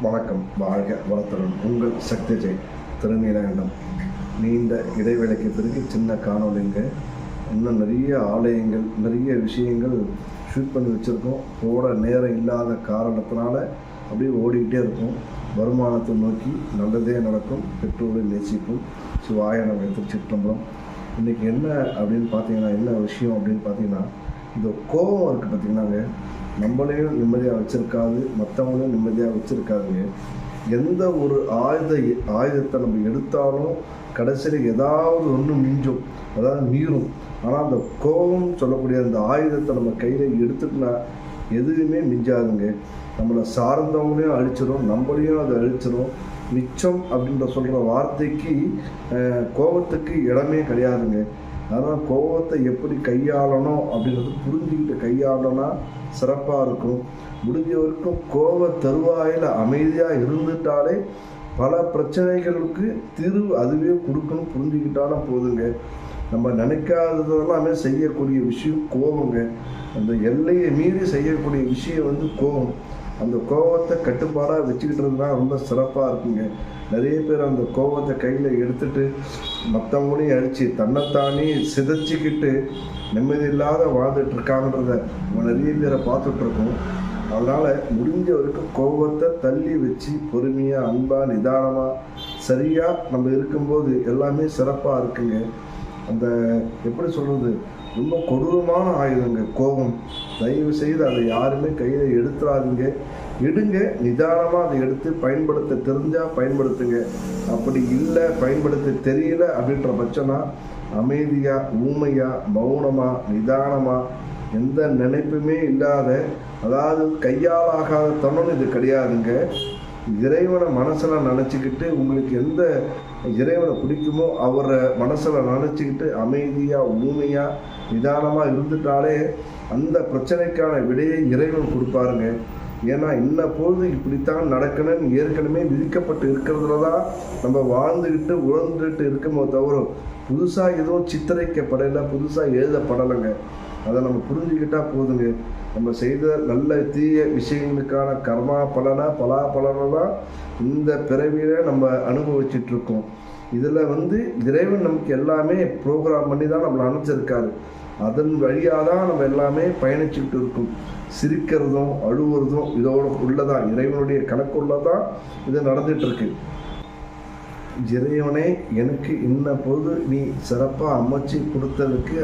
வணக்கம். வாழ்க வளத்துடன் உங்கள் சக்தி ஜெய் திருநீலகண்டம். நீண்ட இடைவேளைக்கு பிறகு சின்ன காணொலிங்க. இன்னும் நிறைய ஆலயங்கள், நிறைய விஷயங்கள் ஷூட் பண்ணி வச்சுருக்கோம். போட நேரம் இல்லாத காரணத்தினால அப்படியே ஓடிக்கிட்டே இருக்கும். வருமானத்தை நோக்கி நல்லதே நடக்கும், பெற்றோரை நேசிப்போம். சிவாய நம்ம திருச்சிற்றம்பலம். இன்றைக்கி என்ன அப்படின்னு பார்த்தீங்கன்னா, என்ன விஷயம் அப்படின்னு பார்த்தீங்கன்னா, இந்த கோபம் இருக்குது பார்த்திங்கன்னாங்க, நம்மளையும் நிம்மதியாக வச்சுருக்காது, மற்றவங்களையும் நிம்மதியாக வச்சுருக்காதுங்க. எந்த ஒரு ஆயுதத்தை நம்ம எடுத்தாலும் கடைசியில் ஏதாவது ஒன்று மிஞ்சும், அதாவது மீறும். ஆனால் அந்த கோபம் சொல்லக்கூடிய அந்த ஆயுதத்தை நம்ம கையில் எடுத்துட்டுனா எதுவுமே மிஞ்சாதுங்க. நம்மளை சார்ந்தவங்களையும் அழிச்சிடும், நம்மளையும் அதை அழிச்சிடும். மிச்சம் அப்படின்ற சொல்கிற வார்த்தைக்கு கோபத்துக்கு இடமே கிடையாதுங்க. அதனால் கோபத்தை எப்படி கையாளணும் அப்படின்றது புரிஞ்சுக்கிட்டு கையாளனா சிறப்பாக இருக்கும். முடிஞ்ச வரைக்கும் கோப தருவாயில் அமைதியாக இருந்துட்டாலே பல பிரச்சனைகளுக்கு தீர்வு அதுவே கொடுக்கணும். புரிஞ்சுக்கிட்டாலும் போதுங்க. நம்ம நினைக்காததெல்லாமே செய்யக்கூடிய விஷயம் கோபங்க. அந்த எல்லையை மீறி செய்யக்கூடிய விஷயம் கோபம். அந்த கோபத்தை கட்டுப்பாடாக வச்சுக்கிட்டதுனா ரொம்ப சிறப்பாக இருக்குங்க. நிறைய பேர் அந்த கோபத்தை கையில் எடுத்துகிட்டு மற்றவங்களையும் அடித்து தன்னைத்தானே சிதைச்சிக்கிட்டு நிம்மதி இல்லாத வாழ்ந்துட்டுருக்காங்கன்றத நம்ம நிறைய பேரை பார்த்துட்ருக்கோம். அதனால் முடிஞ்ச வரைக்கும் கோபத்தை தள்ளி வச்சு பொறுமையாக, அன்பாக, நிதானமாக, சரியாக நம்ம இருக்கும்போது எல்லாமே சிறப்பாக இருக்குங்க. அந்த எப்படி சொல்கிறது, ரொம்ப கொடூரமான ஆயுதங்க கோபம். தயவு செய்து அதை யாருமே கையில் எடுத்துடாதீங்க. எடுங்க, நிதானமாக அதை எடுத்து பயன்படுத்த தெரிஞ்சால் பயன்படுத்துங்க. அப்படி இல்லை, பயன்படுத்த தெரியல அப்படின்ற பட்சம்னா அமைதியாக, ஊமையாக, மௌனமாக, நிதானமாக, எந்த நினைப்புமே இல்லாத, அதாவது கையாலாகாத தனம் இது கிடையாதுங்க. இறைவனை மனசில் நினச்சிக்கிட்டு, உங்களுக்கு எந்த இறைவனை பிடிக்குமோ அவரை மனசில் நினச்சிக்கிட்டு அமைதியாக, ஊமையாக, நிதானமாக இருந்துட்டாலே அந்த பிரச்சனைக்கான விடையை இறைவன் கொடுப்பாருங்க. ஏன்னா இன்ன பொழுது இப்படித்தான் நடக்கணும்னு ஏற்கனவே விதிக்கப்பட்டு இருக்கிறதுல தான் நம்ம வாழ்ந்துக்கிட்டு உழந்துட்டு இருக்கமோ தவிர புதுசாக எதுவும் சித்தரிக்கப்படலை, புதுசாக எழுதப்படலைங்க. அதை நம்ம புரிஞ்சுக்கிட்டால் போதுங்க. நம்ம செய்த நல்ல தீய விஷயங்களுக்கான கர்மா பலாபலனை தான் இந்த பிறவியில் நம்ம அனுபவிச்சிட்ருக்கோம். இதில் இறைவன் நமக்கு எல்லாமே ப்ரோக்ராம் பண்ணி தான் நம்மளை அனுப்பிச்சிருக்காரு. அதன் வழியாக தான் நம்ம எல்லாமே பயணிச்சுக்கிட்டு இருக்கோம். சிரிக்கிறதும் அழுவுறதும் இதோட உள்ளதான், இறைவனுடைய கணக்குள்ளதான் இது நடந்துகிட்ருக்கு. இறைவனே எனக்கு இன்ன போது நீ சிறப்பாக அமைச்சு கொடுத்ததுக்கு